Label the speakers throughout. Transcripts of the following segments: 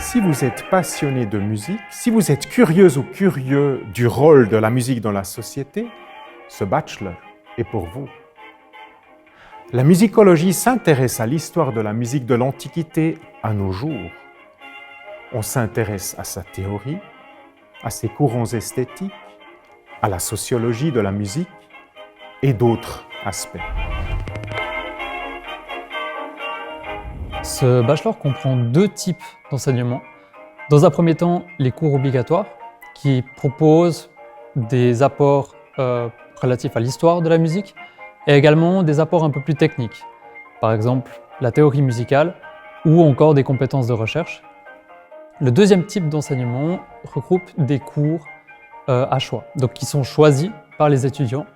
Speaker 1: Si vous êtes passionné de musique, si vous êtes curieuse ou curieux du rôle de la musique dans la société, ce bachelor est pour vous. La musicologie s'intéresse à l'histoire de la musique de l'Antiquité à nos jours. On s'intéresse à sa théorie, à ses courants esthétiques, à la sociologie de la musique et d'autres aspects.
Speaker 2: Ce bachelor comprend deux types d'enseignements. Dans un premier temps, les cours obligatoires qui proposent des apports relatifs à l'histoire de la musique et également des apports un peu plus techniques. Par exemple, la théorie musicale ou encore des compétences de recherche. Le deuxième type d'enseignement regroupe des cours à choix, donc qui sont choisis par les étudiants.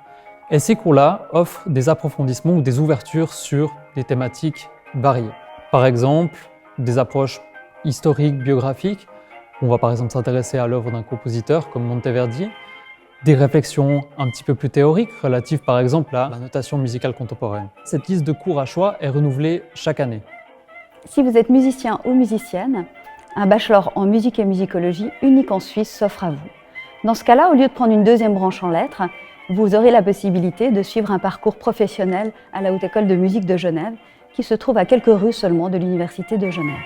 Speaker 2: Et ces cours-là offrent des approfondissements ou des ouvertures sur des thématiques variées. Par exemple, des approches historiques, biographiques. On va par exemple s'intéresser à l'œuvre d'un compositeur comme Monteverdi. Des réflexions un petit peu plus théoriques relatives par exemple à la notation musicale contemporaine. Cette liste de cours à choix est renouvelée chaque année.
Speaker 3: Si vous êtes musicien ou musicienne, un bachelor en musique et musicologie unique en Suisse s'offre à vous. Dans ce cas-là, au lieu de prendre une deuxième branche en lettres, vous aurez la possibilité de suivre un parcours professionnel à la Haute École de musique de Genève, qui se trouve à quelques rues seulement de l'Université de Genève.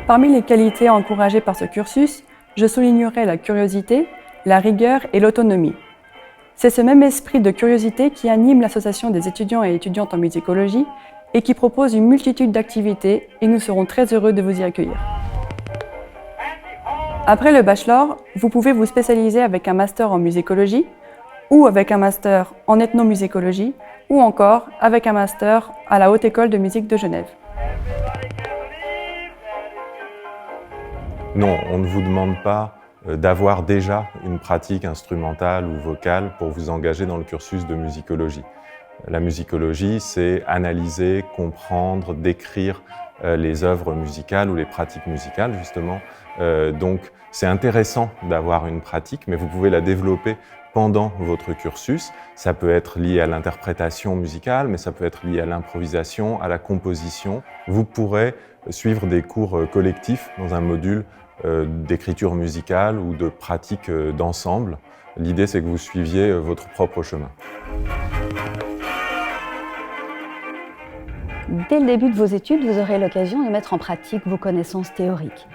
Speaker 4: Parmi les qualités encouragées par ce cursus, je soulignerai la curiosité, la rigueur et l'autonomie. C'est ce même esprit de curiosité qui anime l'association des étudiants et étudiantes en musicologie et qui propose une multitude d'activités et nous serons très heureux de vous y accueillir. Après le bachelor, vous pouvez vous spécialiser avec un master en musicologie ou avec un master en ethnomusicologie ou encore avec un master à la Haute École de musique de Genève.
Speaker 5: Non, on ne vous demande pas d'avoir déjà une pratique instrumentale ou vocale pour vous engager dans le cursus de musicologie. La musicologie, c'est analyser, comprendre, décrire les œuvres musicales ou les pratiques musicales, justement. Donc, c'est intéressant d'avoir une pratique, mais vous pouvez la développer pendant votre cursus. Ça peut être lié à l'interprétation musicale, mais ça peut être lié à l'improvisation, à la composition. Vous pourrez suivre des cours collectifs dans un module d'écriture musicale ou de pratique d'ensemble. L'idée, c'est que vous suiviez votre propre chemin.
Speaker 3: Dès le début de vos études, vous aurez l'occasion de mettre en pratique vos connaissances théoriques.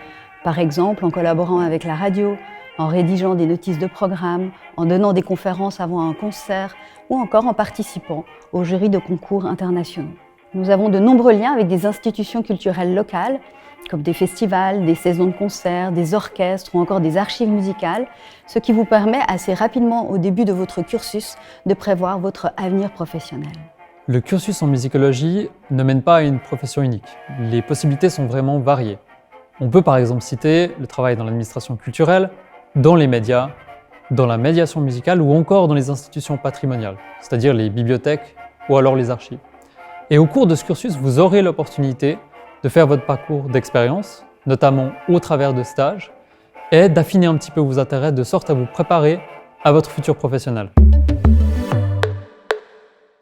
Speaker 3: Par exemple, en collaborant avec la radio, en rédigeant des notices de programme, en donnant des conférences avant un concert ou encore en participant aux jurys de concours internationaux. Nous avons de nombreux liens avec des institutions culturelles locales, comme des festivals, des saisons de concerts, des orchestres ou encore des archives musicales, ce qui vous permet assez rapidement au début de votre cursus de prévoir votre avenir professionnel.
Speaker 2: Le cursus en musicologie ne mène pas à une profession unique. Les possibilités sont vraiment variées. On peut par exemple citer le travail dans l'administration culturelle, dans les médias, dans la médiation musicale ou encore dans les institutions patrimoniales, c'est-à-dire les bibliothèques ou alors les archives. Et au cours de ce cursus, vous aurez l'opportunité de faire votre parcours d'expérience, notamment au travers de stages, et d'affiner un petit peu vos intérêts de sorte à vous préparer à votre futur professionnel.